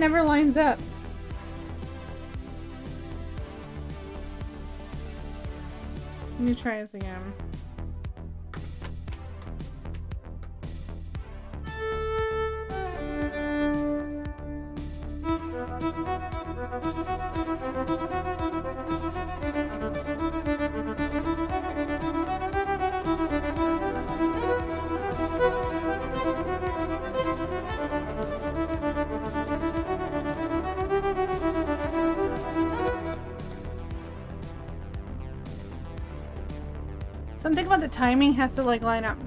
never lines up. Let me try this again. Something about the timing has to like line up.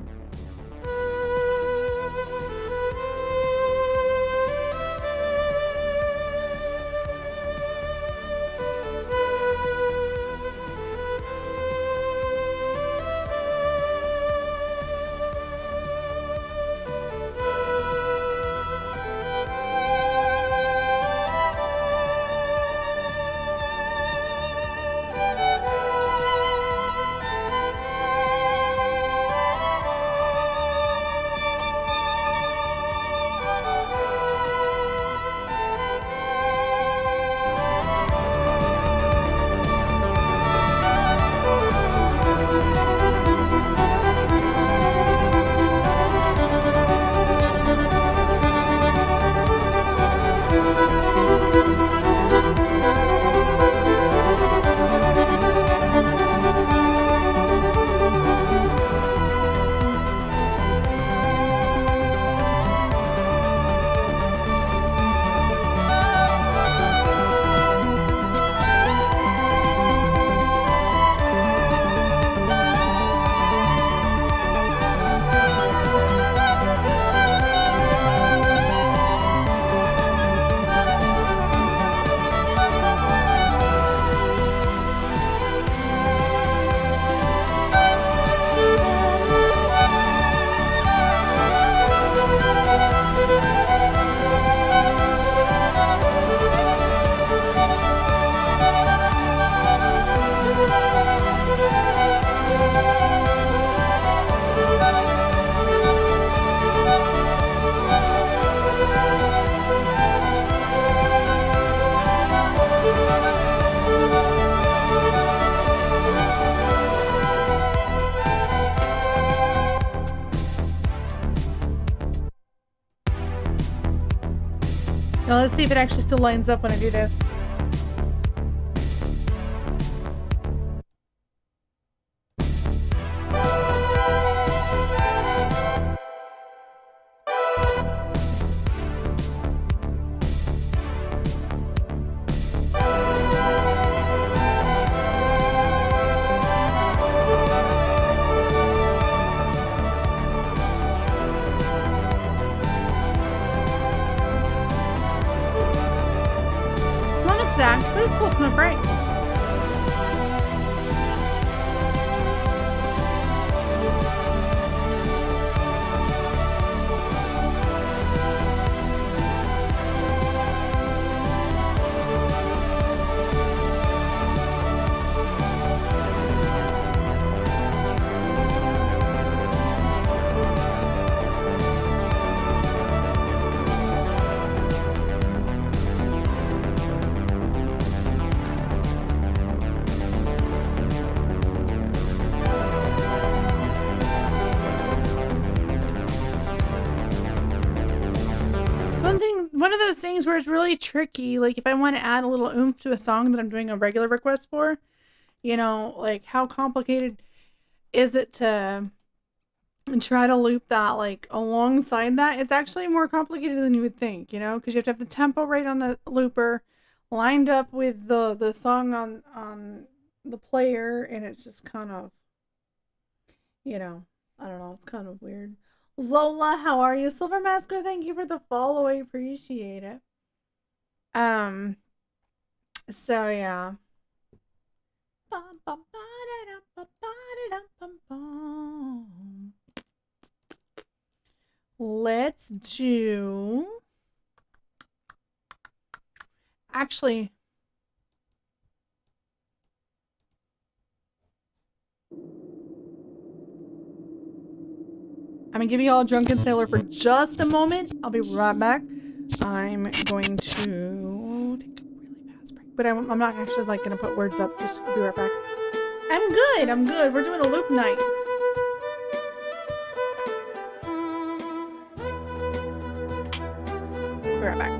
Now let's see if it actually still lines up when I do this. Things where it's really tricky, like if I want to add a little oomph to a song that I'm doing a regular request for, you know, like how complicated is it to try to loop that like alongside that? It's actually more complicated than you would think, you know, because you have to have the tempo right on the looper lined up with the song on the player, and it's just kind of, you know, I don't know, it's kind of weird. Lola, how are you? Silver Masker, thank you for the follow. I appreciate it. So yeah. Let's do... Actually... I'm gonna give you all a Drunken Sailor for just a moment. I'll be right back. I'm going to take a really fast break, but I'm not actually like gonna put words up. Just be right back. I'm good. I'm good. We're doing a loop night. Be right back.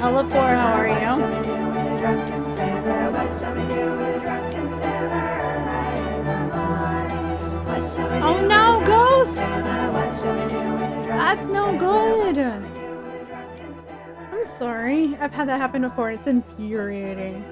Hello, Four. How are you? Oh no, Ghost! That's no good. I'm sorry. I've had that happen before. It's infuriating.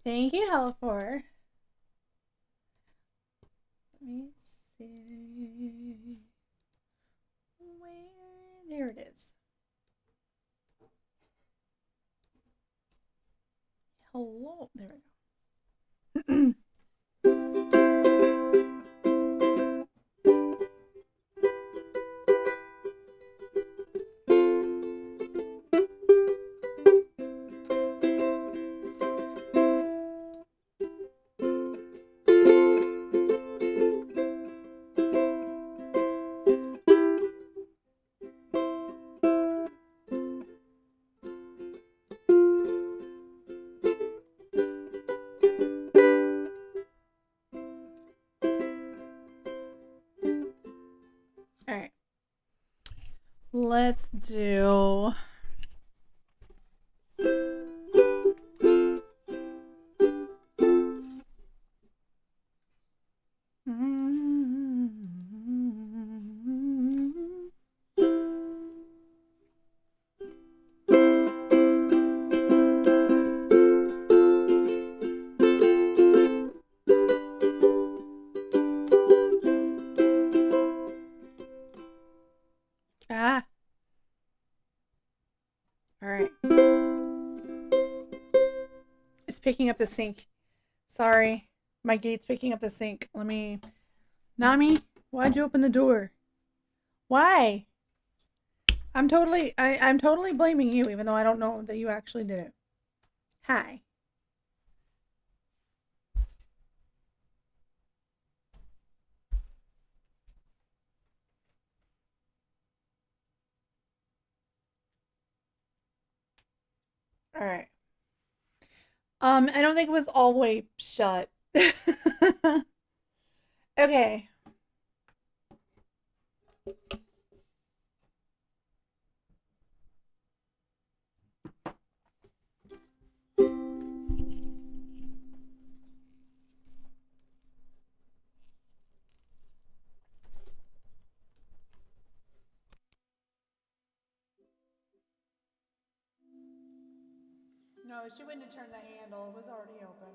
Thank you, Hell4. Let me see. There it is. Hello. There we go. Let's do... All right. It's picking up the sink. Sorry. My gate's picking up the sink. Let me. Nami, why'd you open the door? Why? I'm totally blaming you, even though I don't know that you actually did it. Hi. All right. I don't think it was all the way shut. Okay. No, she wouldn't have turned the handle. It was already open.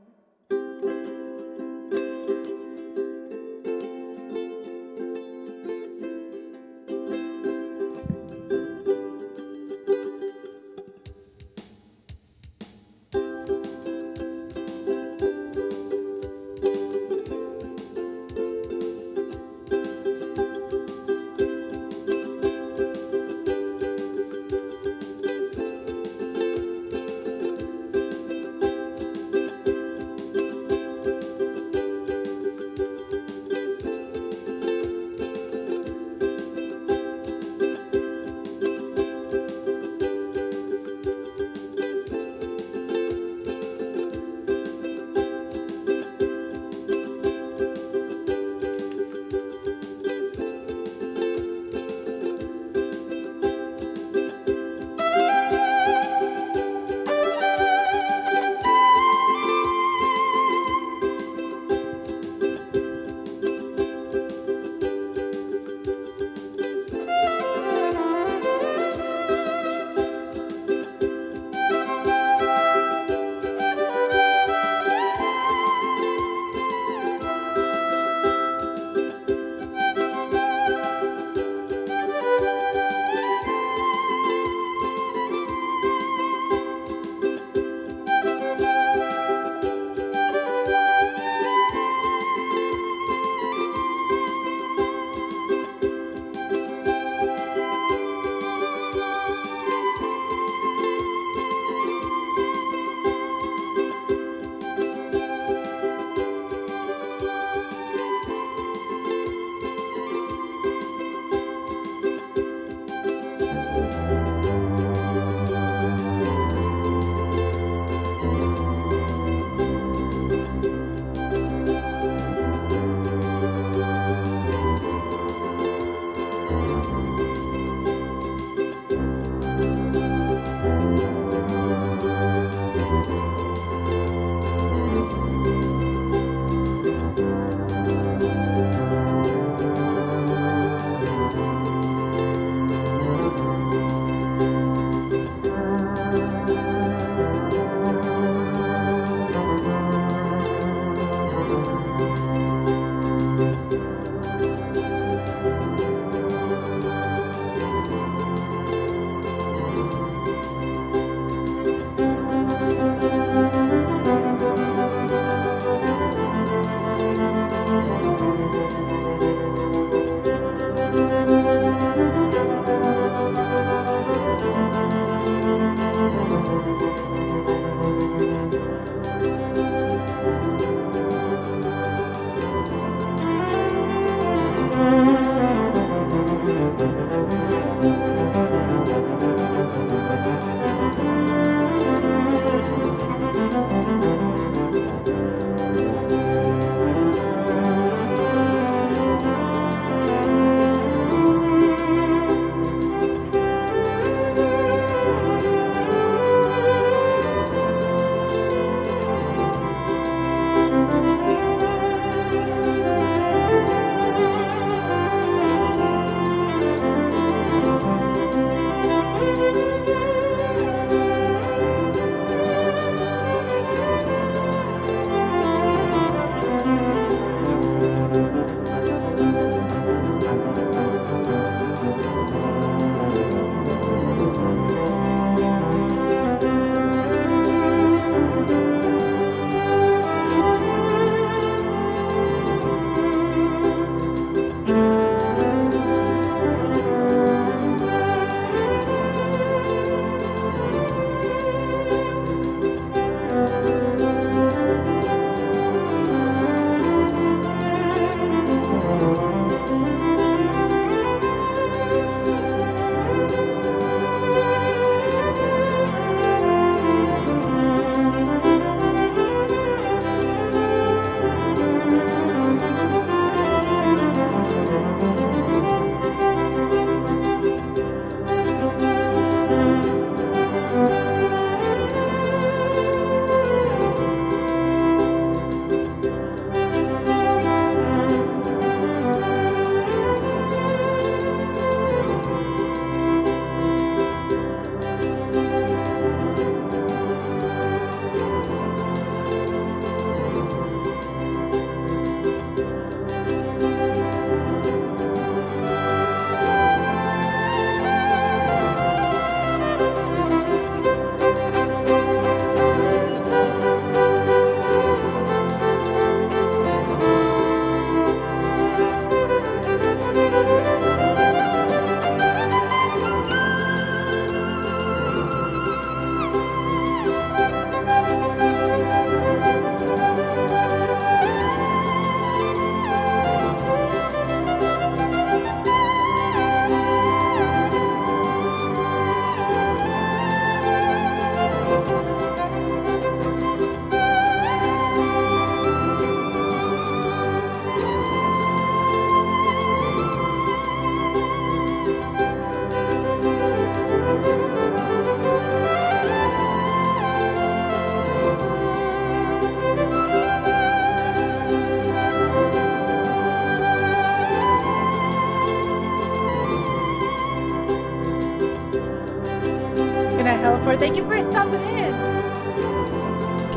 night, Heliport. Thank you for stopping in.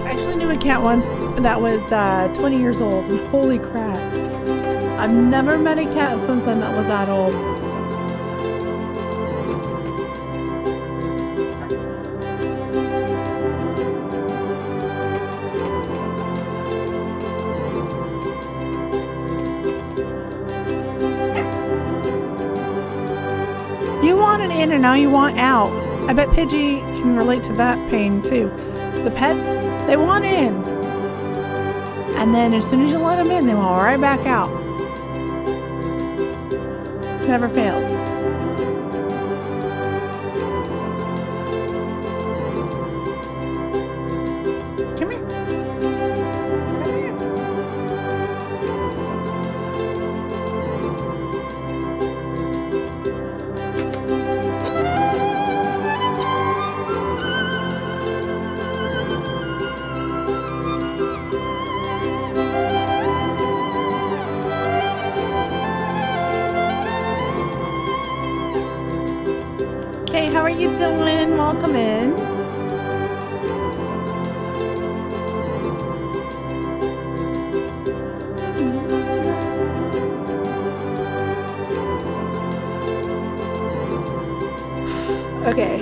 I actually knew a cat once that was 20 years old, and holy crap. I've never met a cat since then that was that old. You wanted in and now you want out. I bet Pidgey can relate to that pain too. The pets, they want in. And then as soon as you let them in, they want right back out. Never fails. Come here. Come here. How are you doing? Welcome in. Okay.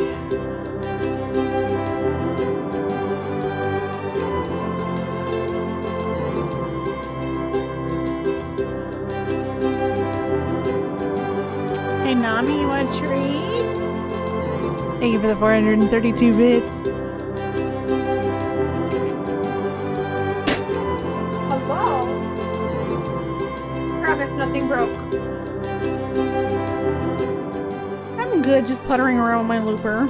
Hey Nami, you want a treat? Thank you for the 432 bits. Hello? Promise nothing broke. I'm good, just puttering around with my looper.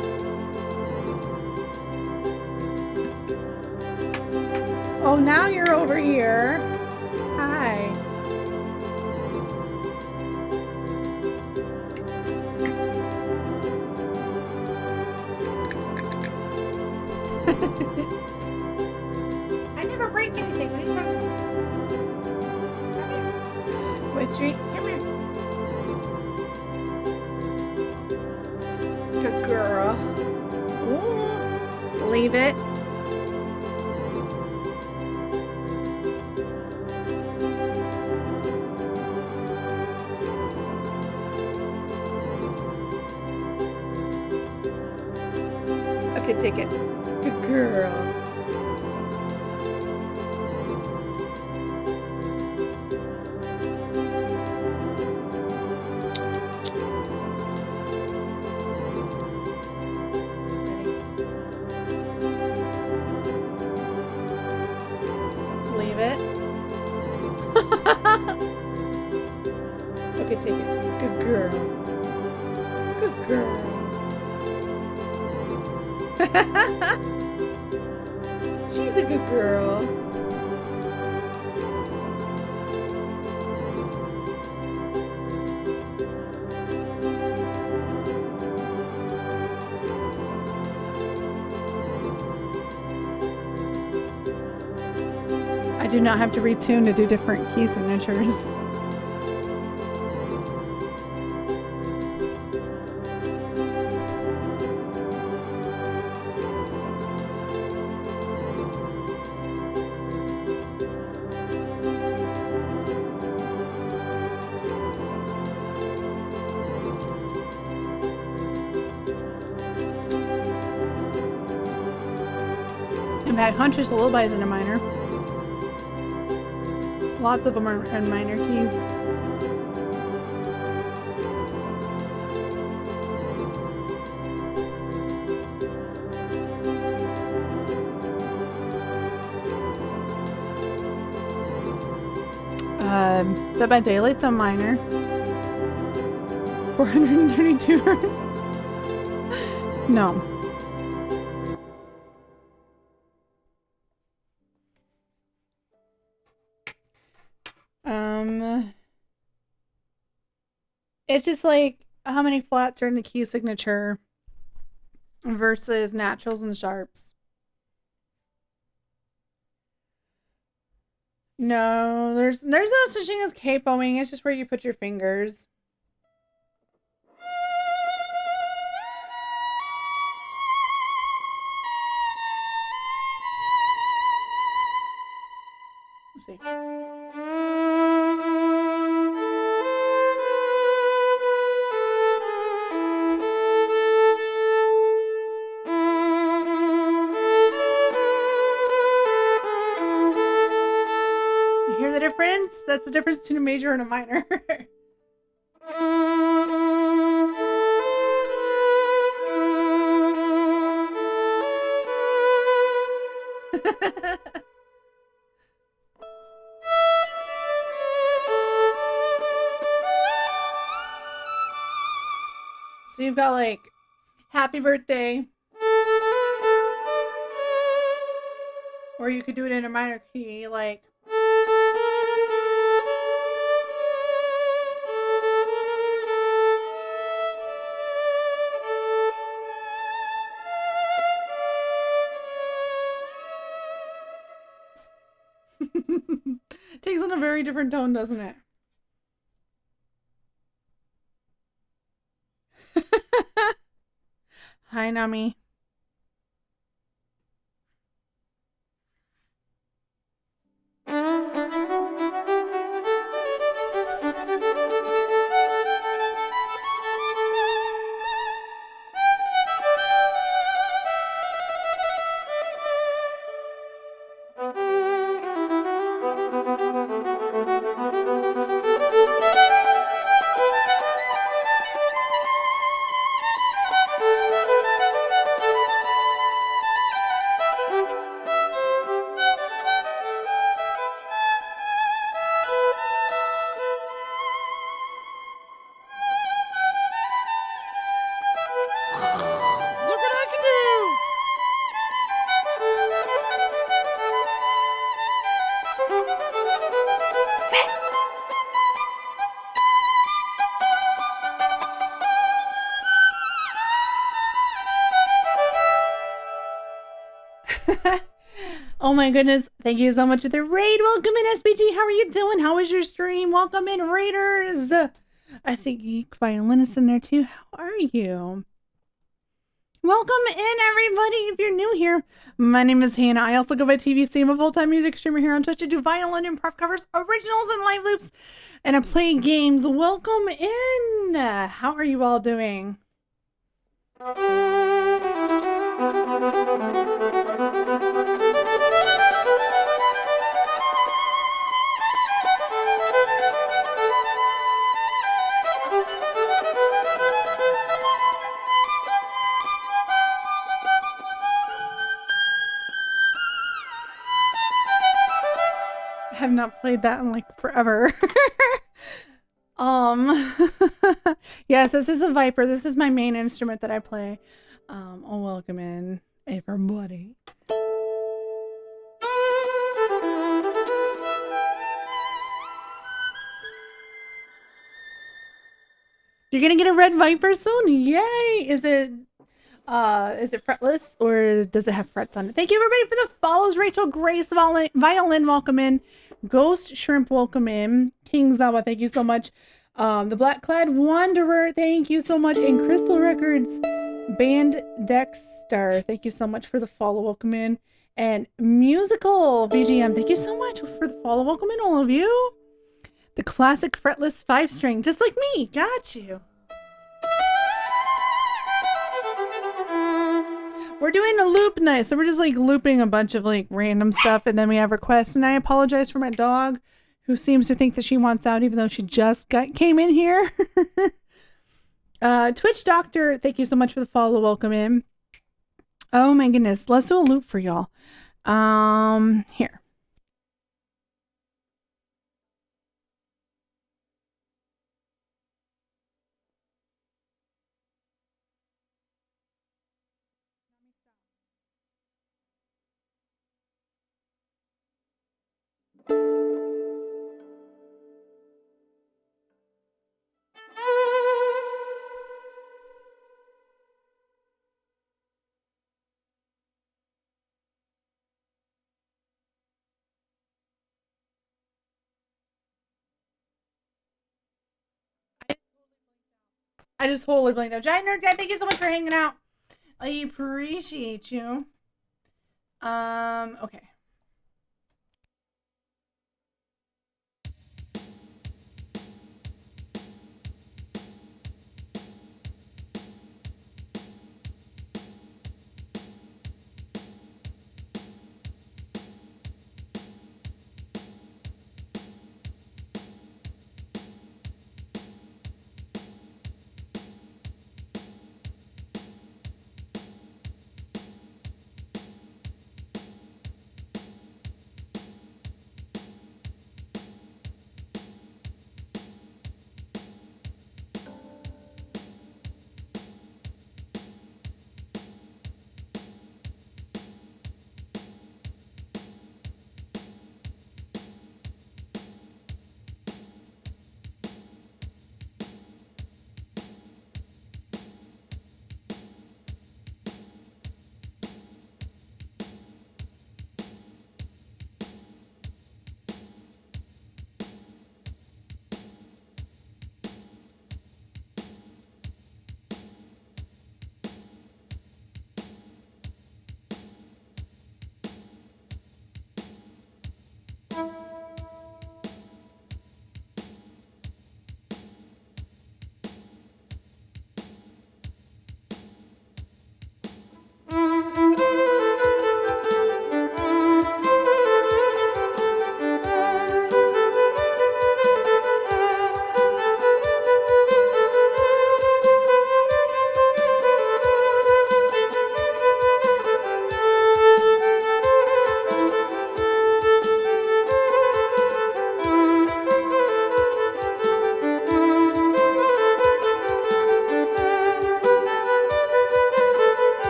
Oh, now you're over here. Hi. I never break anything. What are you talking about? Come here. Wait, treat. Come here. Good girl. Ooh. Leave it. Okay, take it. Good girl. Leave it. Okay, take it. Good girl. Good girl. She's a good girl. I do not have to retune to do different key signatures. In fact, Huntress Lullaby is in a minor. Lots of them are in minor keys. Dead by Daylight's a minor. 432 hertz. No. It's just like how many flats are in the key signature versus naturals and sharps. No, there's no such thing as capoing. It's just where you put your fingers. see. You hear the difference? That's the difference between a major and a minor. So you've got like happy birthday, or you could do it in a minor key, like. Takes on a very different tone, doesn't it? Hi, Nami. Oh my goodness. Thank you so much for the raid. Welcome in, SBG. How are you doing? How was your stream? Welcome in, Raiders. I see Geek Violinist in there too. How are you? Welcome in, everybody. If you're new here, my name is Hannah. I also go by TVC. I'm a full-time music streamer here on Twitch. I do violin and improv covers, originals, and live loops, and I play games. Welcome in. How are you all doing? I have not played that in like forever. Yes, this is a Viper. This is my main instrument that I play. I'll welcome in everybody. You're gonna get a red Viper soon? Yay! Is it fretless or does it have frets on it? Thank you everybody for the follows. Rachel Grace Violin, welcome in. Ghost Shrimp, welcome in. King Zawa, thank you so much. The Black Clad Wanderer, thank you so much. And Crystal Records Band Dexter, thank you so much for the follow, welcome in. And Musical VGM, thank you so much for the follow, welcome in all of you. The classic fretless 5-string, just like me, got you. We're doing a loop night, so we're just like looping a bunch of like random stuff, and then we have requests. And I apologize for my dog, who seems to think that she wants out, even though she just came in here. Twitch Doctor, thank you so much for the follow. Welcome in. Oh my goodness, let's do a loop for y'all. Here. I just totally blanked out. Giant Nerd Guy, thank you so much for hanging out. I appreciate you. Okay.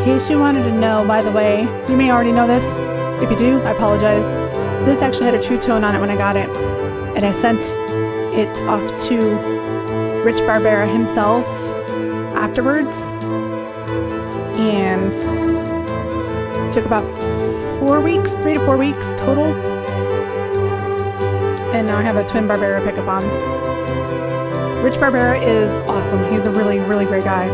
case you wanted to know, by the way, you may already know this. If you do, I apologize. This actually had a true tone on it when I got it. And I sent it off to Rich Barbera himself afterwards. And it took about 4 weeks, 3 to 4 weeks total. And now I have a twin Barbera pickup on. Rich Barbera is awesome. He's a really, really great guy.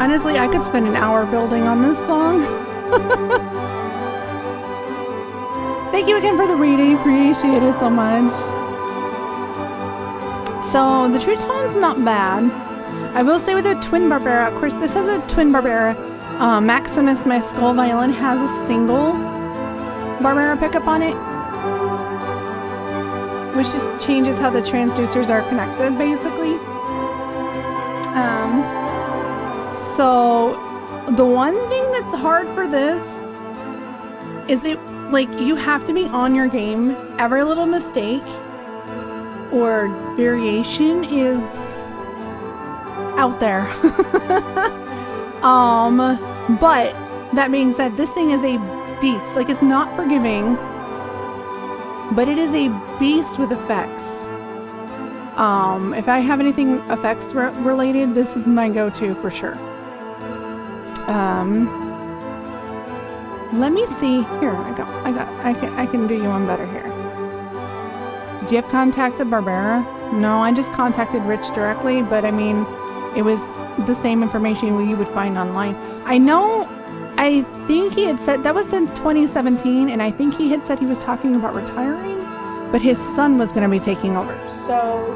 Honestly, I could spend an hour building on this song. Thank you again for the reading. Appreciate it so much. So the true tone's not bad. I will say with a twin Barbera, of course this has a twin Barbera. Maximus, my skull violin, has a single Barbera pickup on it, which just changes how the transducers are connected, basically. So the one thing that's hard for this is like you have to be on your game. Every little mistake or variation is out there. But that being said, this thing is a beast. Like, it's not forgiving, but it is a beast with effects. If I have anything effects related, this is my go-to for sure. Let me see here. I can do you one better here. Do you have contacts at Barbera? No, I just contacted Rich directly, but I mean, it was the same information you would find online. I think he had said, that was in 2017, and I think he had said he was talking about retiring, but his son was going to be taking over. So,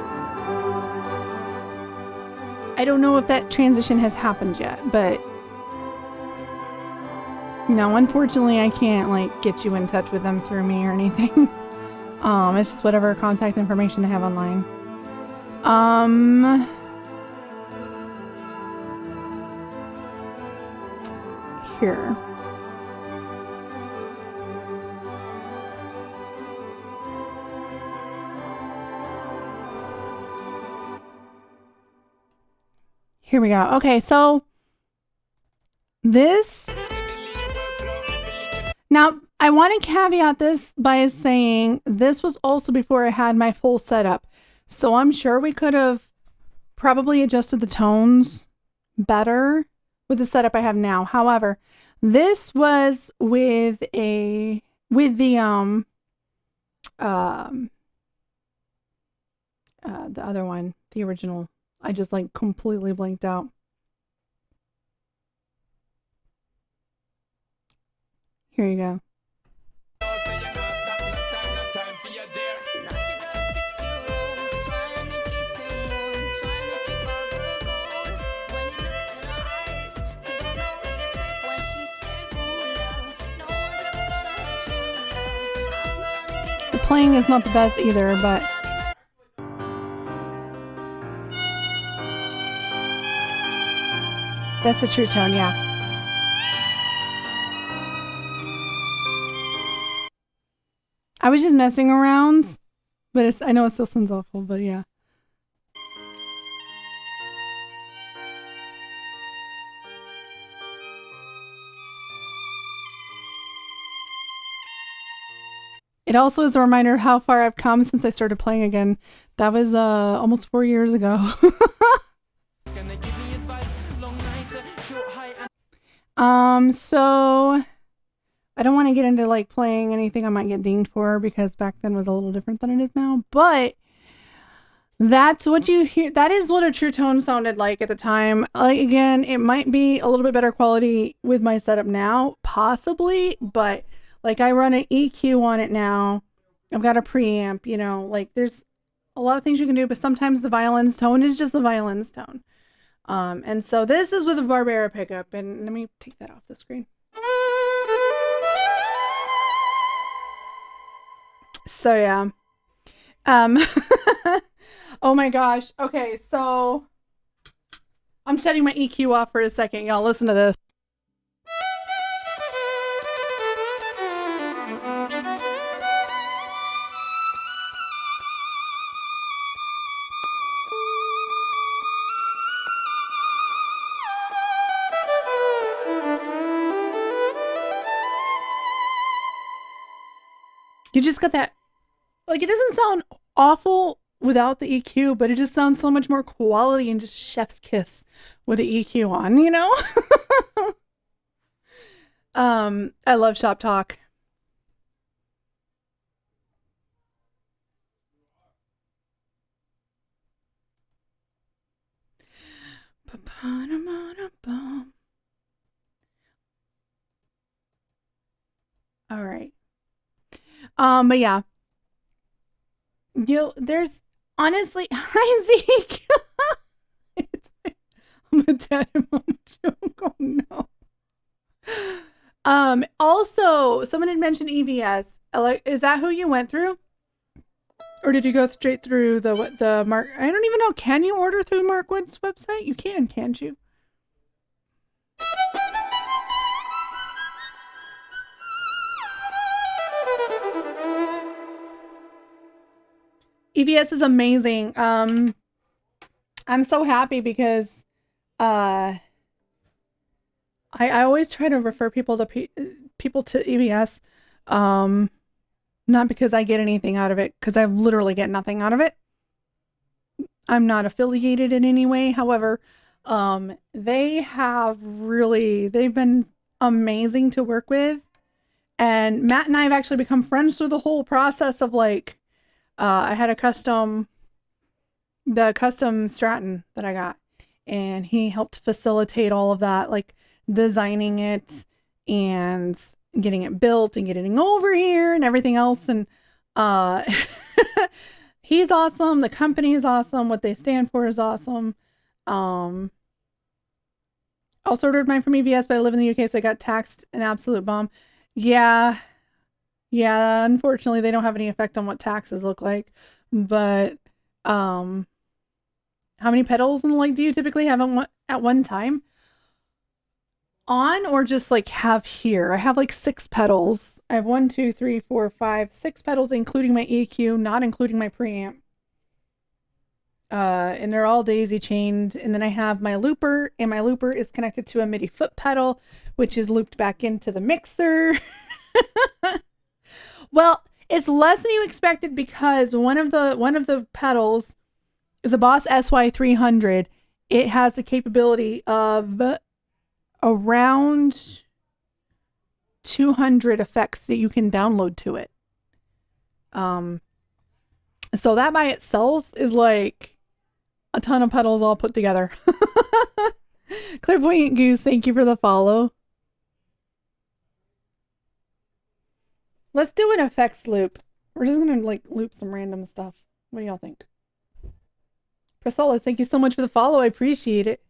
I don't know if that transition has happened yet, but no, unfortunately I can't like get you in touch with them through me or anything. It's just whatever contact information they have online. Here. Here we go. Okay, so this. Now, I want to caveat this by saying this was also before I had my full setup. So I'm sure we could have probably adjusted the tones better with the setup I have now. However, this was with the other one, the original. I just like completely blanked out. Here you go. The playing is not the best either, but that's the true tone, yeah. I was just messing around, but I know it still sounds awful, but yeah. It also is a reminder of how far I've come since I started playing again. That was almost 4 years ago. So I don't want to get into like playing anything I might get dinged for, because back then was a little different than it is now, but that's what you hear. That is what a true tone sounded like at the time. Like, again, it might be a little bit better quality with my setup now, possibly, but like I run an EQ on it now. I've got a preamp, you know, like there's a lot of things you can do, but sometimes the violin's tone is just the violin's tone. And so this is with a Barbera pickup, and let me take that off the screen. So yeah. Oh my gosh. Okay, so I'm shutting my EQ off for a second, y'all. Listen to this. You just got that, like, it doesn't sound awful without the EQ, but it just sounds so much more quality and just chef's kiss with the EQ on, you know? I love Shop Talk. All right. But yeah, there's honestly, hi Zeke. It's, I'm a dad and mom joke. Oh no. Also, someone had mentioned EVS. Is that who you went through? Or did you go straight through the Mark? I don't even know. Can you order through Markwood's website? You can, can't you? EVS is amazing. I'm so happy because I always try to refer people to people to EVS, not because I get anything out of it, because I literally get nothing out of it. I'm not affiliated in any way. However, they've been amazing to work with. And Matt and I have actually become friends through the whole process of like, I had the custom Stratton that I got, and he helped facilitate all of that, like designing it and getting it built and getting over here and everything else. And he's awesome. The company is awesome. What they stand for is awesome. Also ordered mine from EVS, but I live in the UK, so I got taxed an absolute bomb. Yeah. Yeah, unfortunately they don't have any effect on what taxes look like. But how many pedals and like do you typically have at one time? On or just like have here? I have like 6 pedals. I have 1, 2, 3, 4, 5, 6 pedals, including my EQ, not including my preamp. And they're all daisy chained. And then I have my looper, and my looper is connected to a MIDI foot pedal, which is looped back into the mixer. Well, it's less than you expected because one of the pedals is a Boss SY300. It has the capability of around 200 effects that you can download to it. So that by itself is like a ton of pedals all put together. Clairvoyant Goose, thank you for the follow. Let's do an effects loop. We're just gonna like loop some random stuff. What do y'all think? Priscilla, thank you so much for the follow. I appreciate it.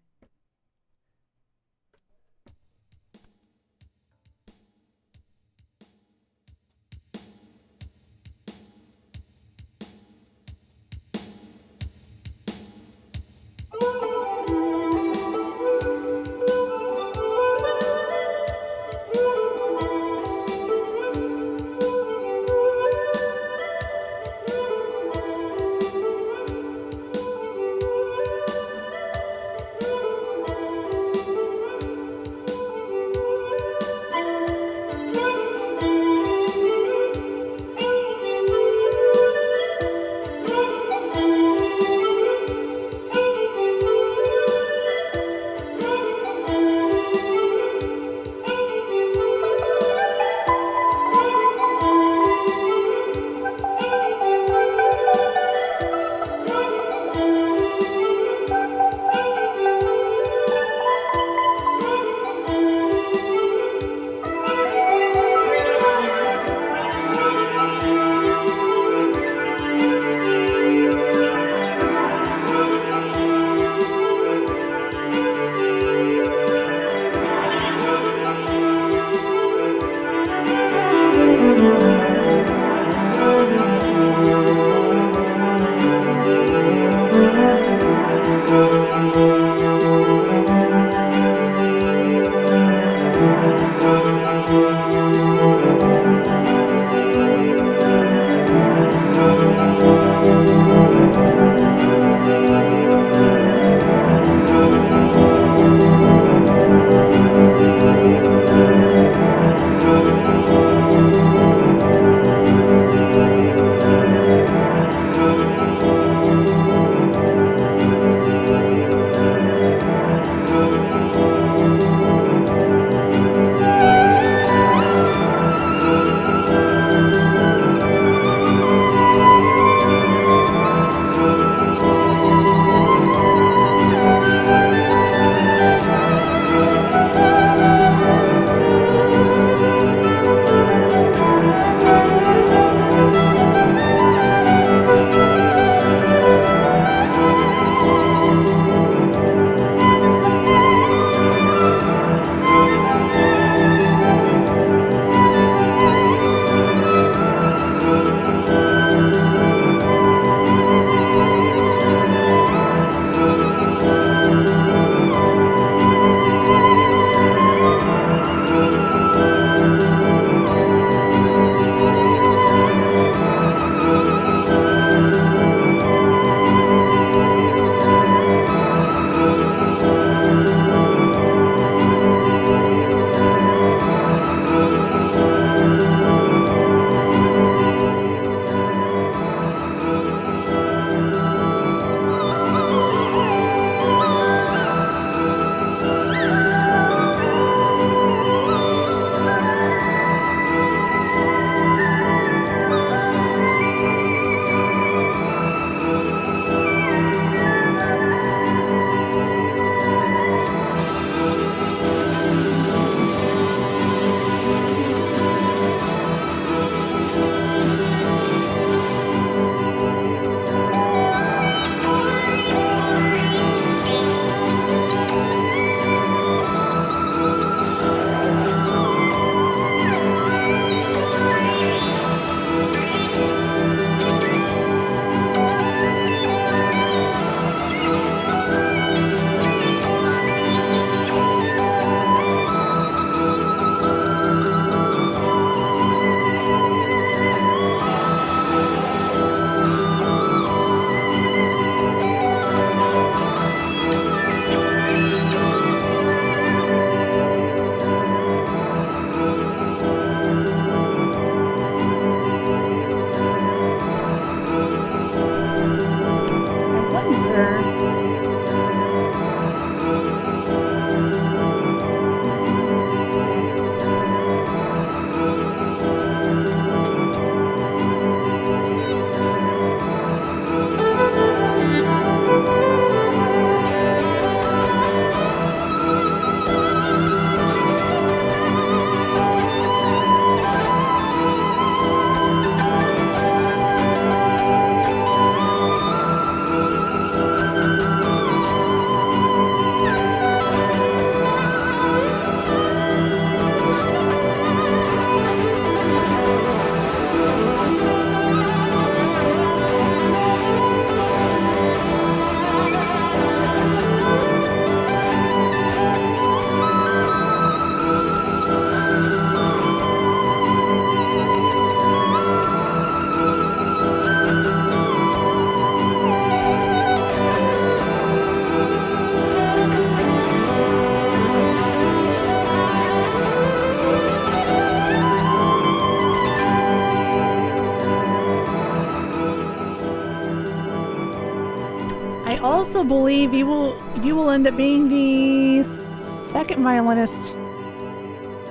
also believe you will end up being the second violinist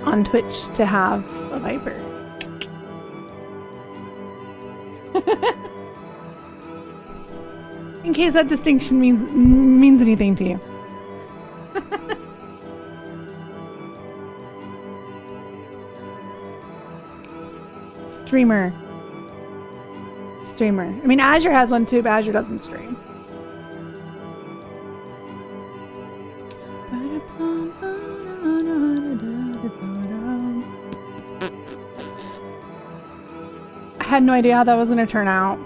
on Twitch to have a Viper. In case that distinction means anything to you. Streamer. I mean, Azure has one too, but Azure doesn't stream. I had no idea how that was going to turn out.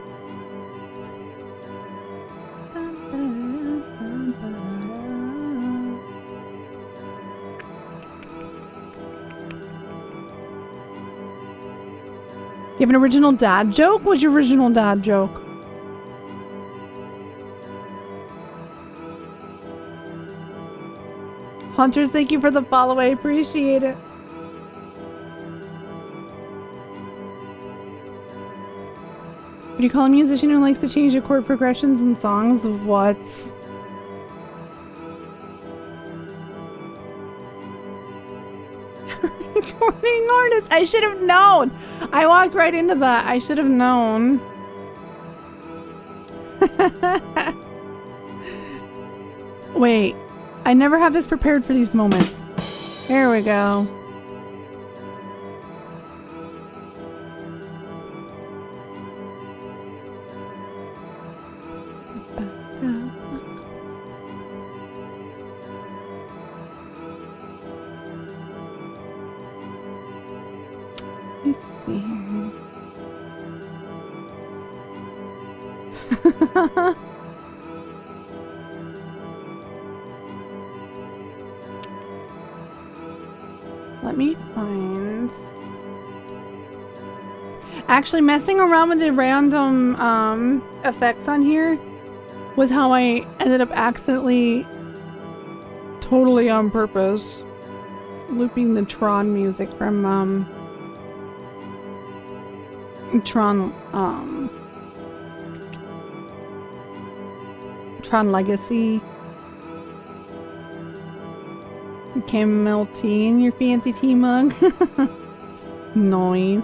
You have an original dad joke? What's your original dad joke? Hunters, thank you for the follow. I appreciate it. What do you call a musician who likes to change the chord progressions in songs? What? Recording artist. I should have known. I walked right into that. I should have known. Wait. I never have this prepared for these moments. There we go. Let's see here. Let me find... Actually, messing around with the random effects on here was how I ended up accidentally, totally on purpose, looping the Tron music from Tron Legacy. Camel tea in your fancy tea mug. Nice.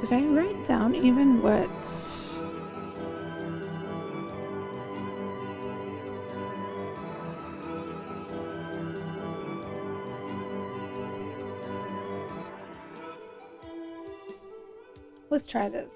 Did I write down even what? Let's try this.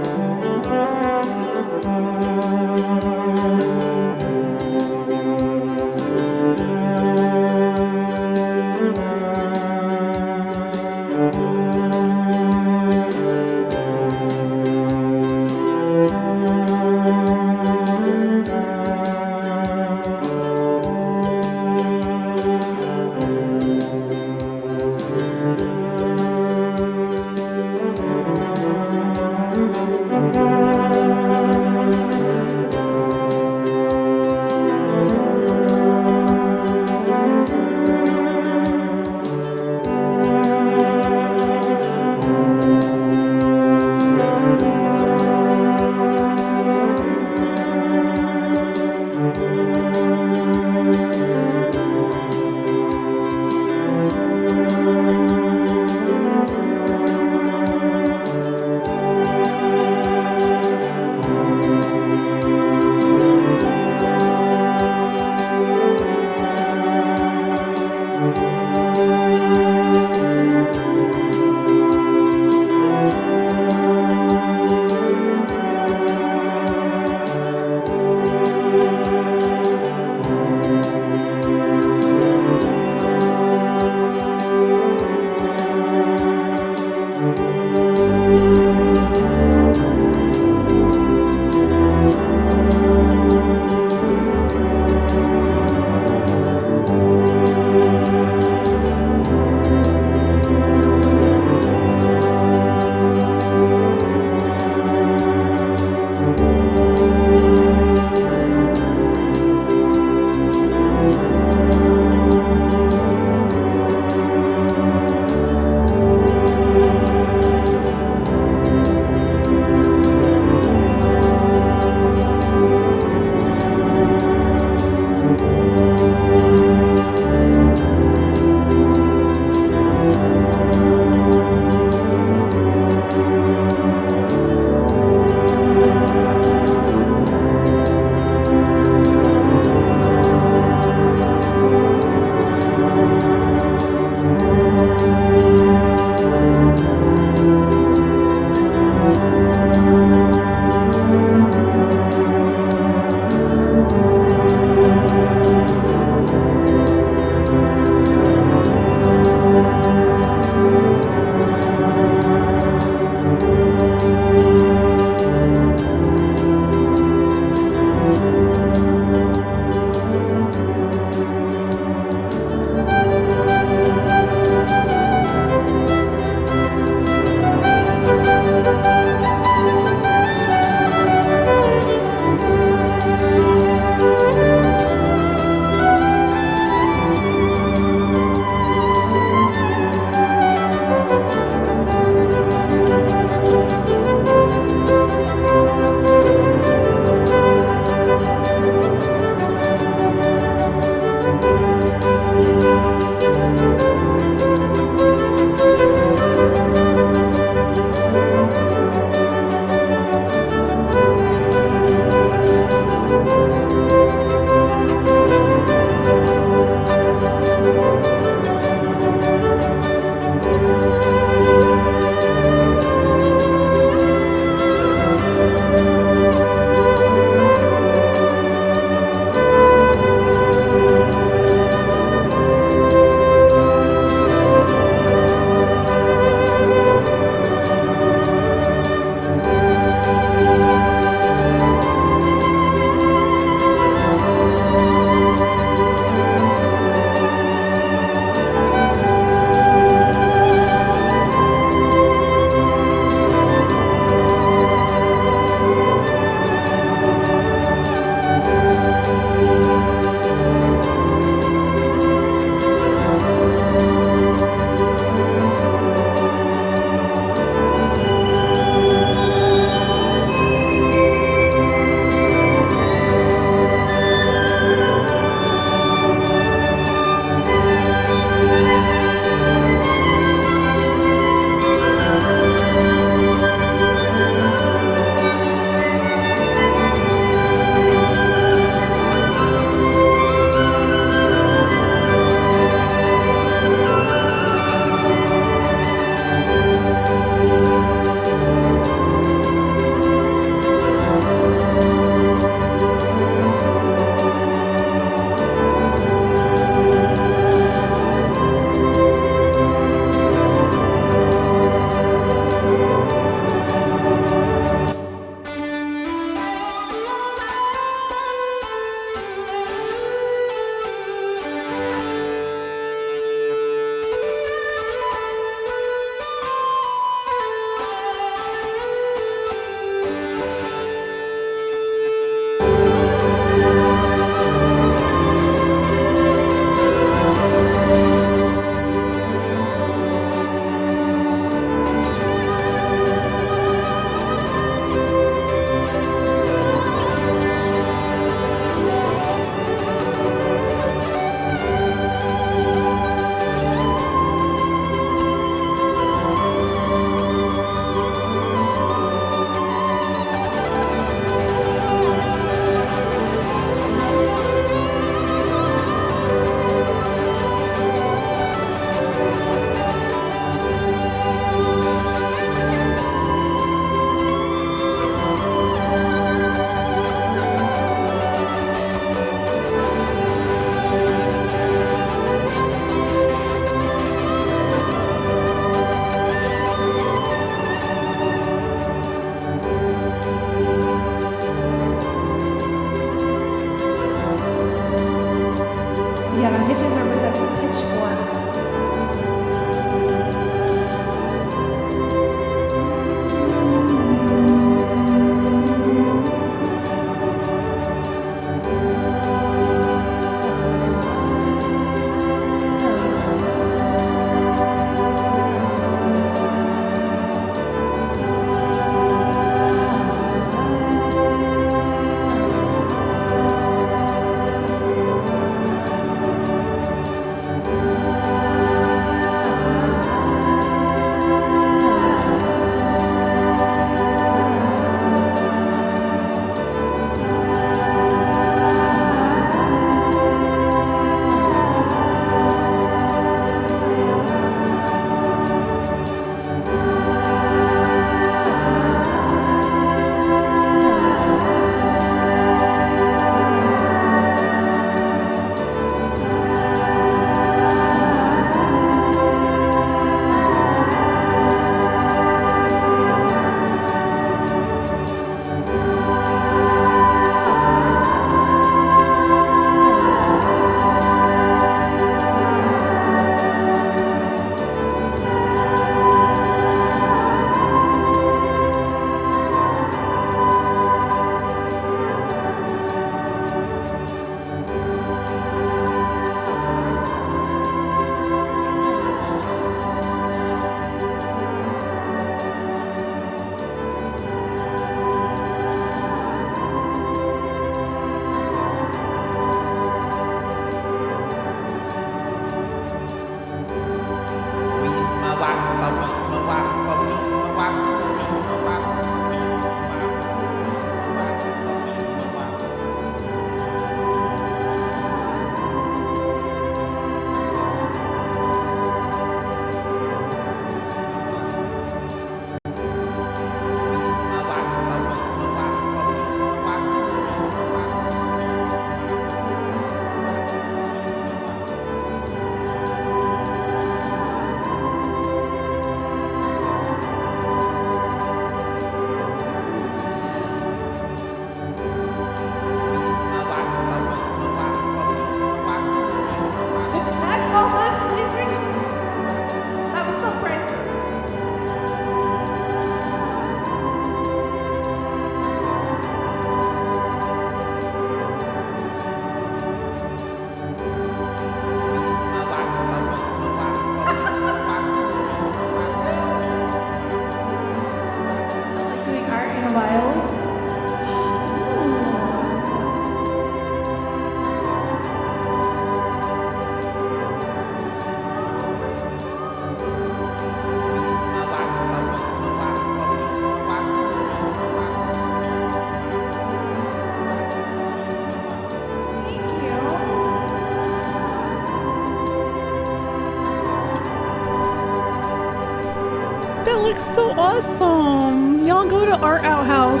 awesome. Y'all go to Art Outhouse.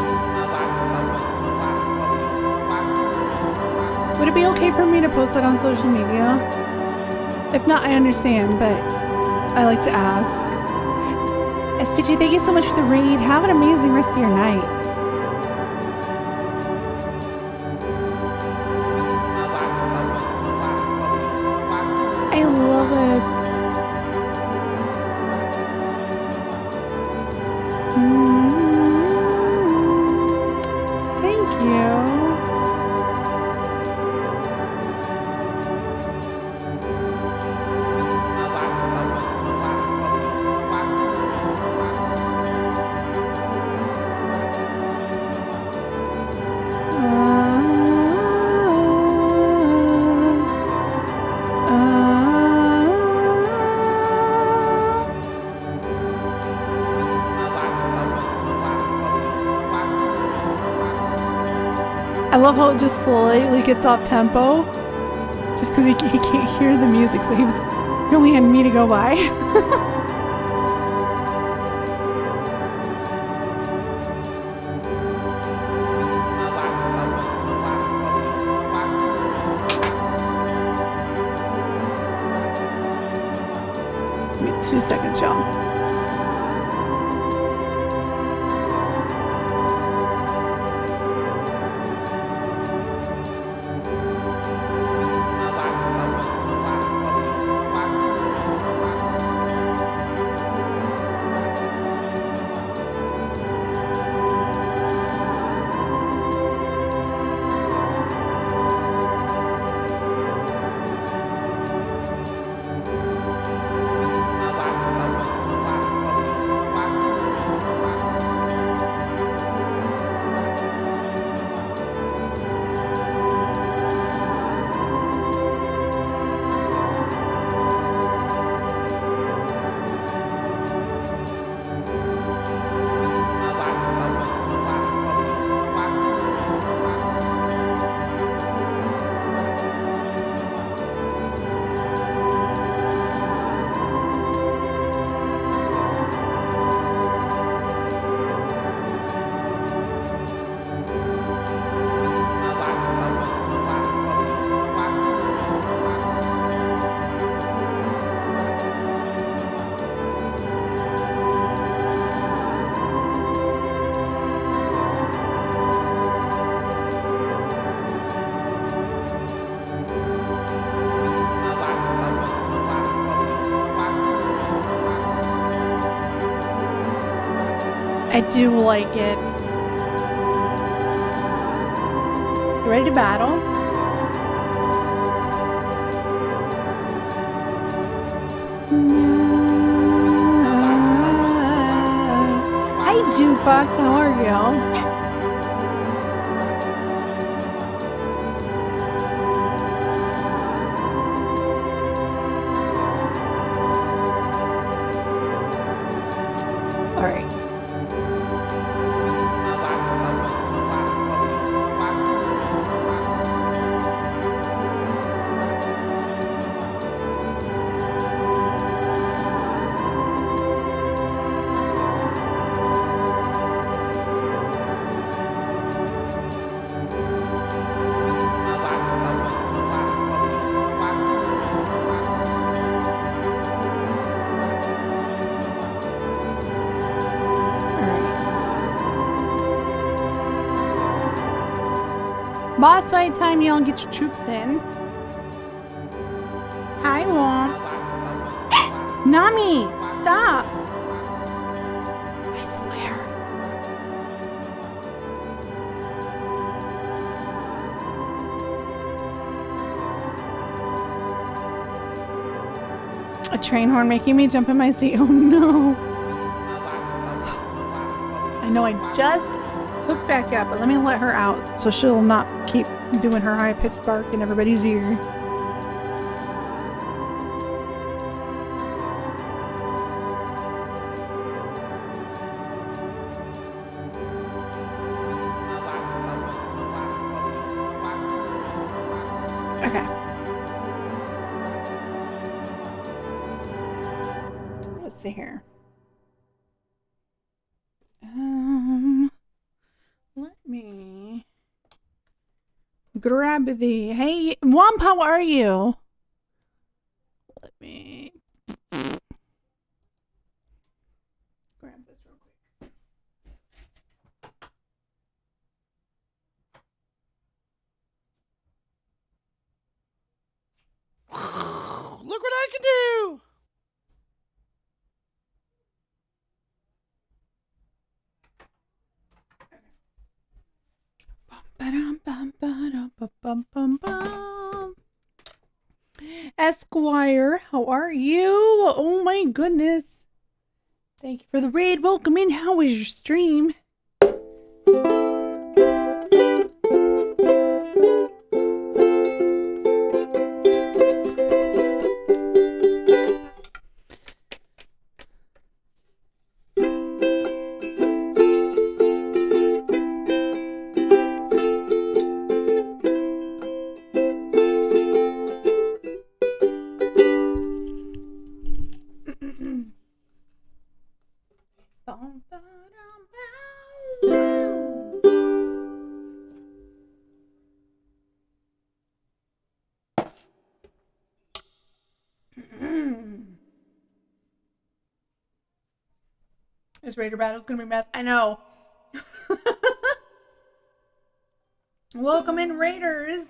Would it be okay for me to post that on social media? If not, I understand, but I like to ask. SPG, thank you so much for the raid. Have an amazing rest of your night. I love it. Thank you. I love how it just slightly gets off tempo, just because he can't hear the music, so he only had me to go by. Give me 2 seconds, y'all. I do like it. You ready to battle? Hi, Jukebox. How are you? All right. Boss fight time, y'all. Get your troops in. Hi, Womp. Nami, stop. I swear. A train horn making me jump in my seat. Oh no. I know I just hooked back up, but let me let her out so she'll not keep doing her high-pitched bark in everybody's ear. Okay. Let's see here. grab the. Hey, Womp, how are you? Let me grab this real quick. Look what I can do! Esquire, how are you? Oh my goodness. Thank you for the raid. Welcome in. How was your stream? This Raider battle's gonna be a mess. I know. Welcome in, Raiders.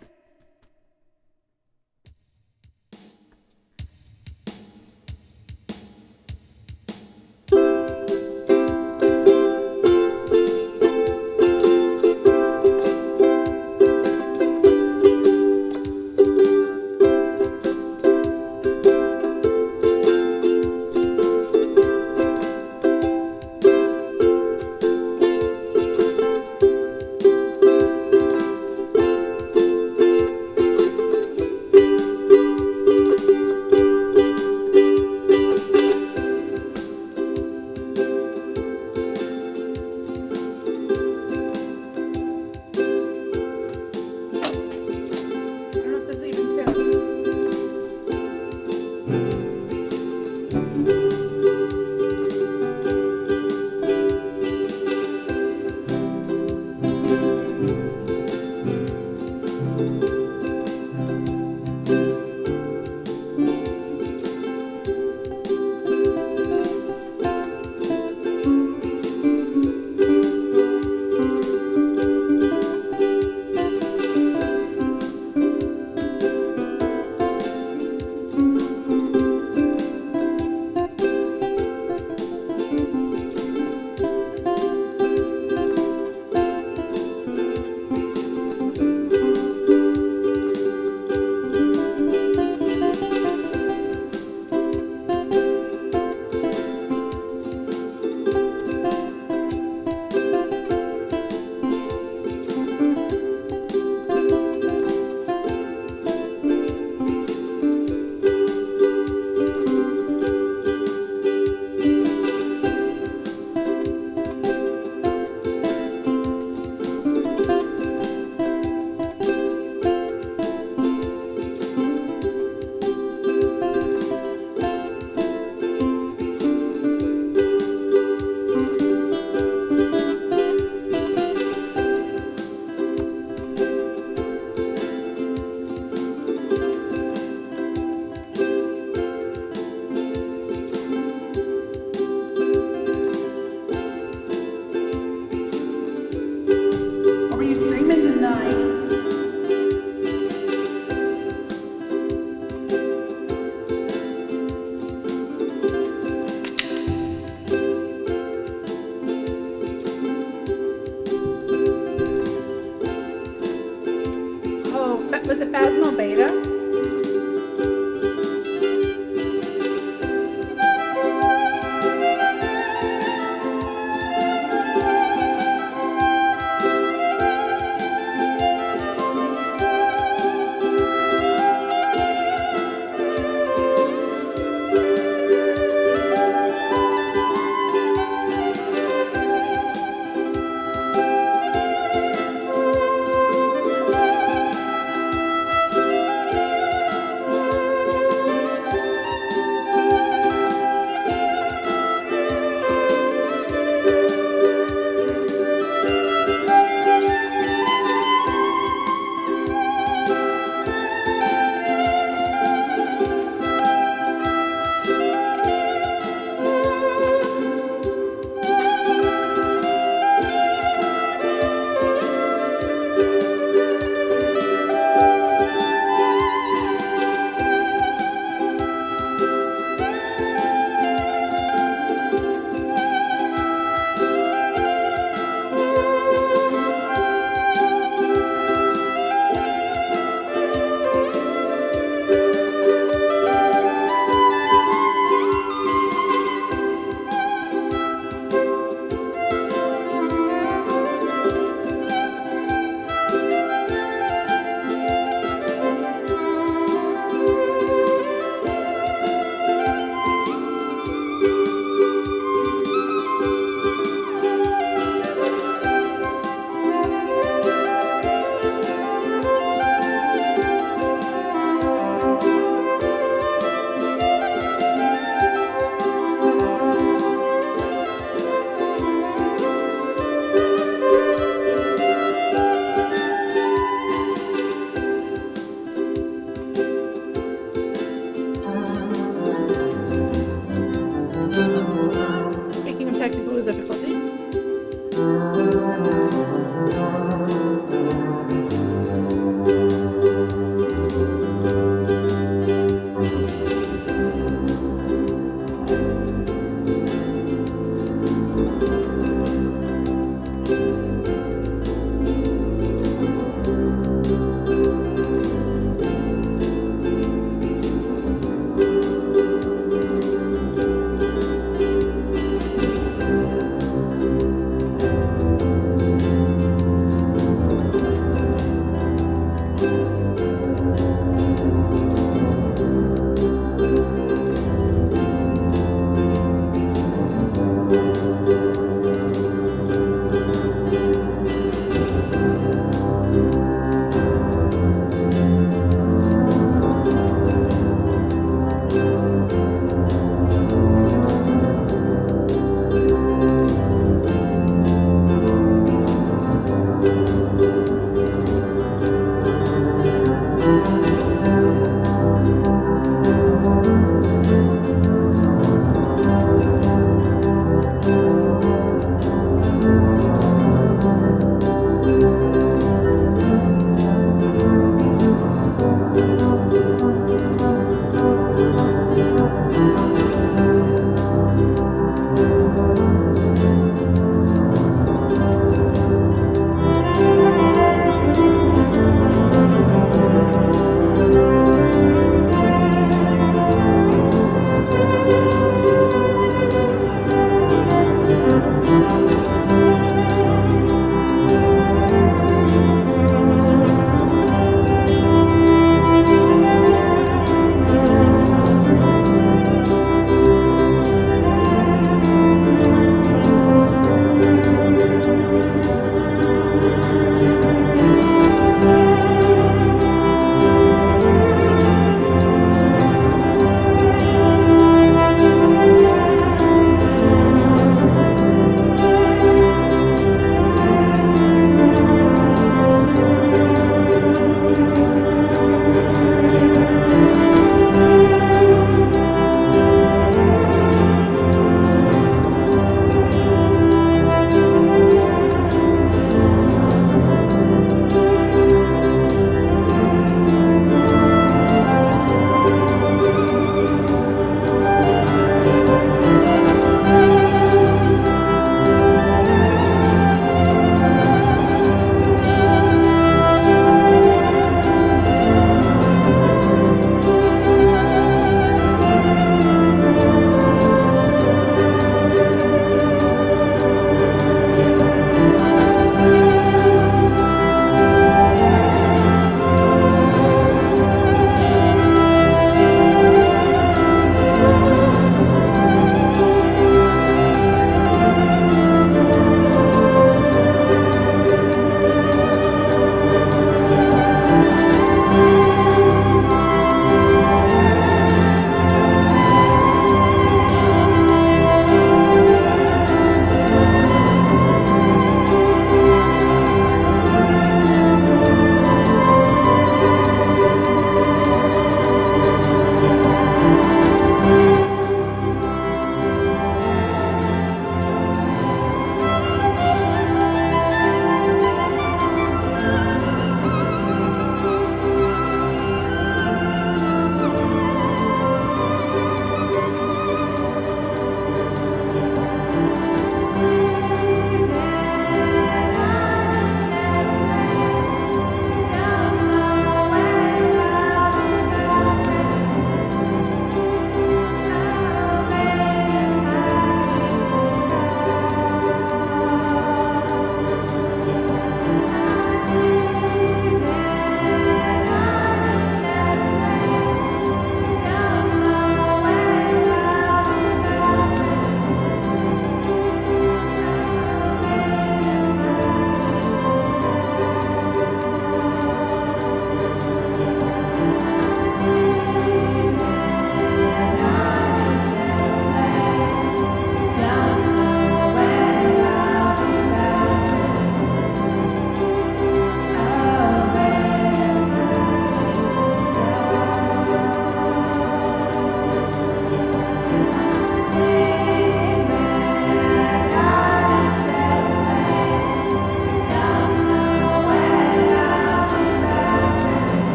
Was it Phasmo Beta?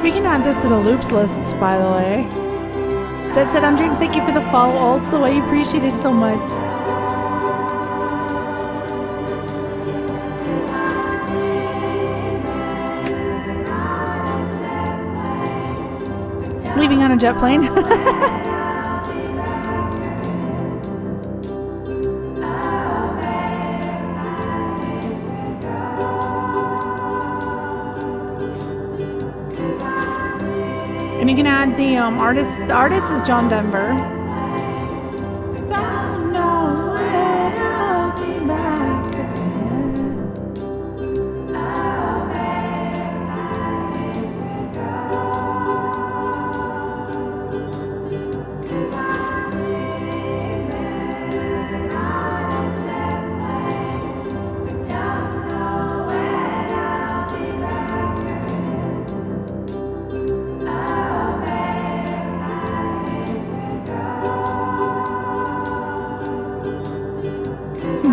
We can add this to the loops list, by the way. Dead Set on Dreams, thank you for the follow also. I appreciate it so much. Leaving on a jet plane. And you can add the artist. The artist is John Denver. Don't know when I'll be back again.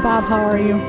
Bob, how are you?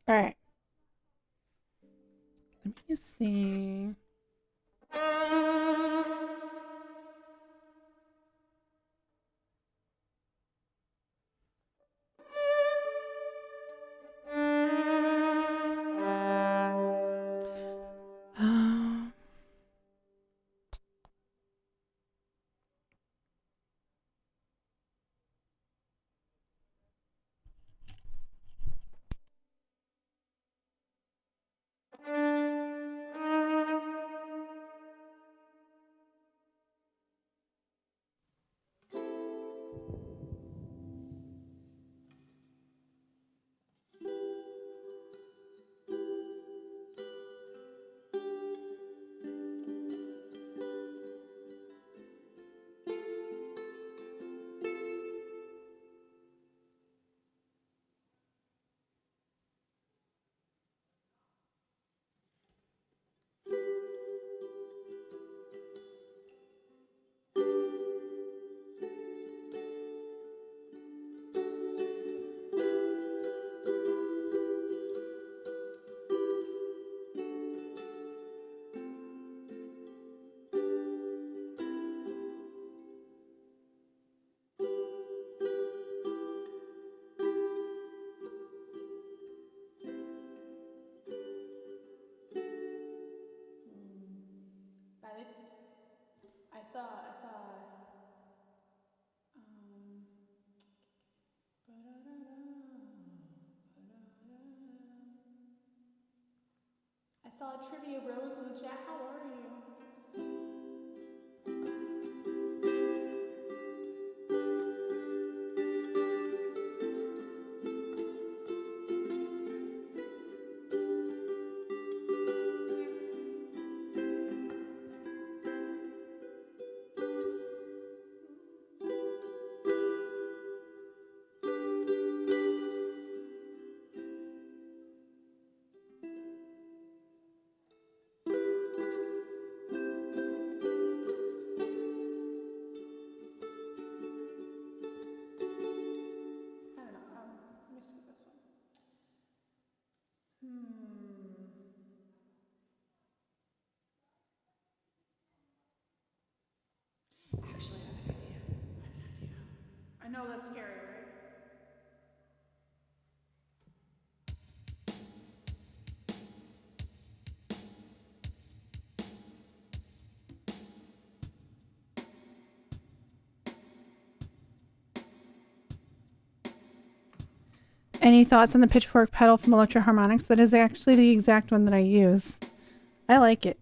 All right. Let me see. I saw I saw Trivia Rose in the chat. How are you? I don't know. Let me skip this one. Actually, I have an idea. I know that's scary, right? Any thoughts on the pitchfork pedal from Electro Harmonics? That is actually the exact one that I use. I like it.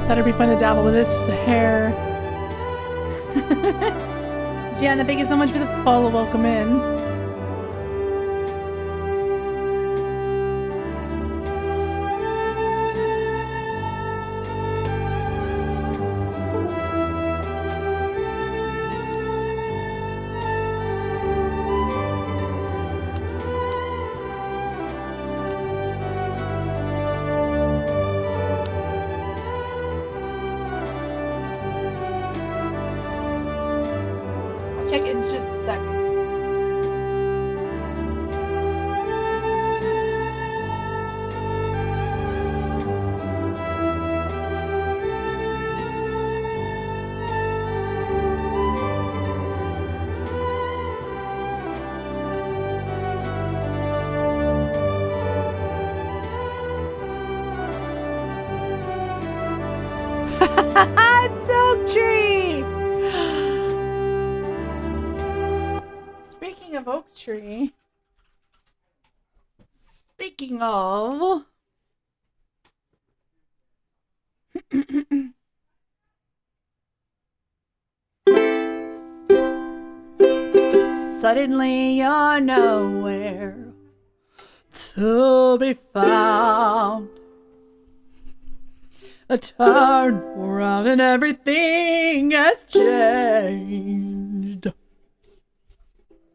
Thought it'd be fun to dabble with this, just a hair. Gianna, thank you so much for the follow. Welcome in. Check it in just a second. It's Oak Tree! Speaking of Oak Tree, speaking of, suddenly you're nowhere to be found. A turn around and everything has changed.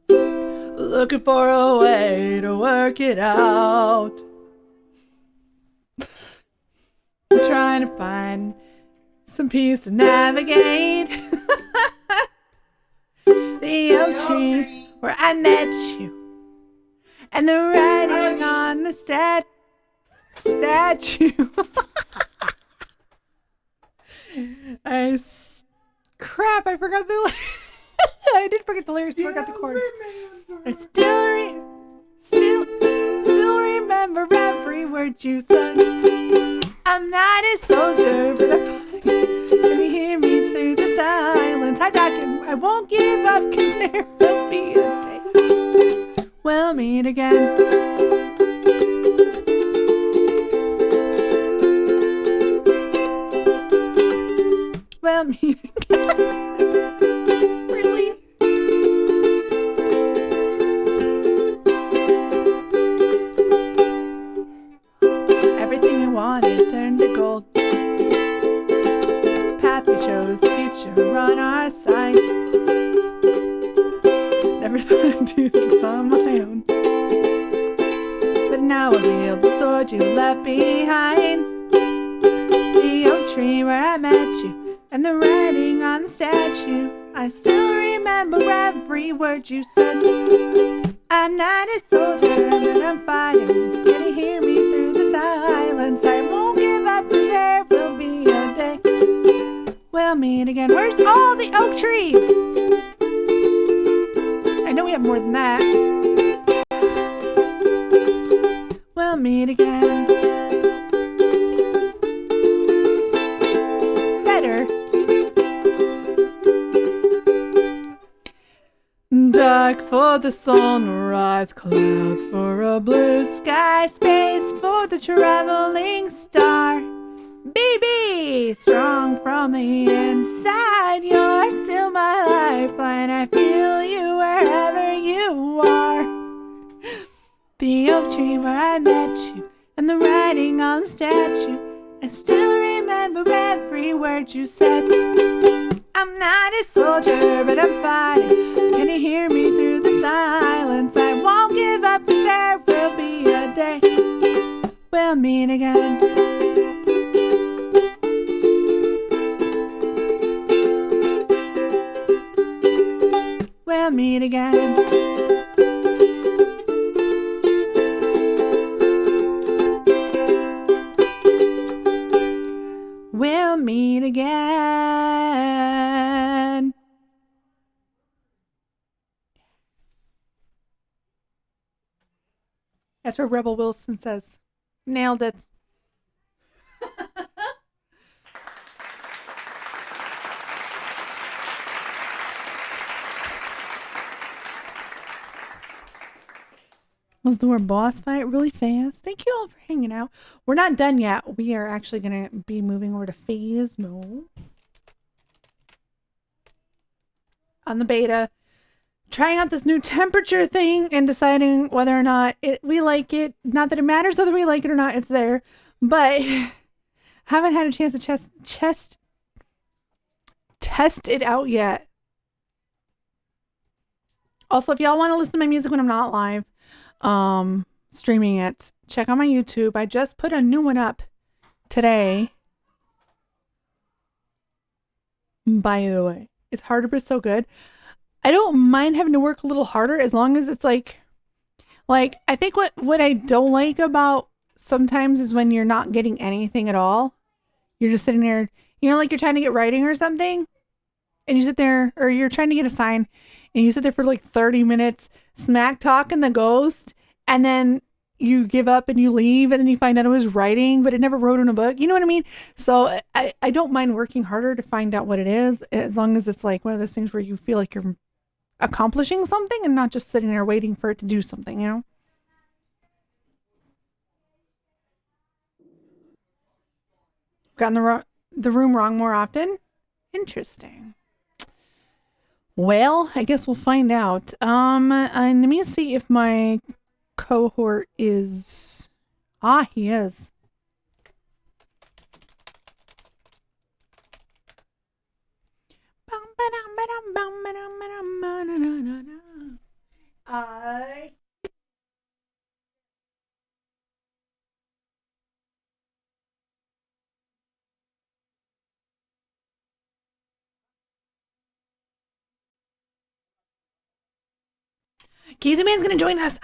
Looking for a way to work it out. Trying to find some peace to navigate. The oak tree where I met you. And the writing on the statue. Crap, I forgot the I did forget the lyrics, forgot the chords. I still remember every word you said. I'm not a soldier, but I'm fine. Can you hear me through the silence? I won't give up, cause there will be a day we'll meet again. We'll meet again. Really? Everything you wanted turned to gold. Path we chose, the future on our side. Never thought I'd do this on my own. But now I wield the sword you left behind. The oak tree where I met you, and the writing on the statue. I still remember every word you said. I'm not a soldier, but I'm fighting. Can you hear me through the silence? I won't give up, cause there will be a day we'll meet again. Where's all the oak trees? I know we have more than that. We'll meet again. Better. Dark for the sunrise, clouds for a blue sky, space for the traveling star. Baby, strong from the inside, you're still my lifeline. I feel you wherever you are. The oak tree where I met you, and the writing on the statue. I still remember every word you said. I'm not a soldier, but I'm fighting. Can you hear me through the silence? I won't give up, cause there will be a day we'll meet again. We'll meet again. We'll meet again. That's what Rebel Wilson says. Nailed it. Let's do our boss fight really fast. Thank you all for hanging out. We're not done yet. We are actually going to be moving over to phase mode on the beta, trying out this new temperature thing and deciding whether or not we like it. Not that it matters whether we like it or not, it's there. But haven't had a chance to test it out yet. Also, if y'all want to listen to my music when I'm not live, streaming it, check out my YouTube. I just put a new one up today. By the way, it's harder but so good. I don't mind having to work a little harder as long as it's like I think what I don't like about sometimes is when you're not getting anything at all. You're just sitting there, like you're trying to get writing or something, and you sit there, or you're trying to get a sign, and you sit there for like 30 minutes, smack talking the ghost, and then you give up and you leave, and then you find out it was writing, but it never wrote in a book. You know what I mean? So I don't mind working harder to find out what it is, as long as it's like one of those things where you feel like you're accomplishing something and not just sitting there waiting for it to do something. Gotten the room wrong more often? Interesting. Well, I guess we'll find out. And let me see if my cohort is... he is. Casey Man's gonna join us.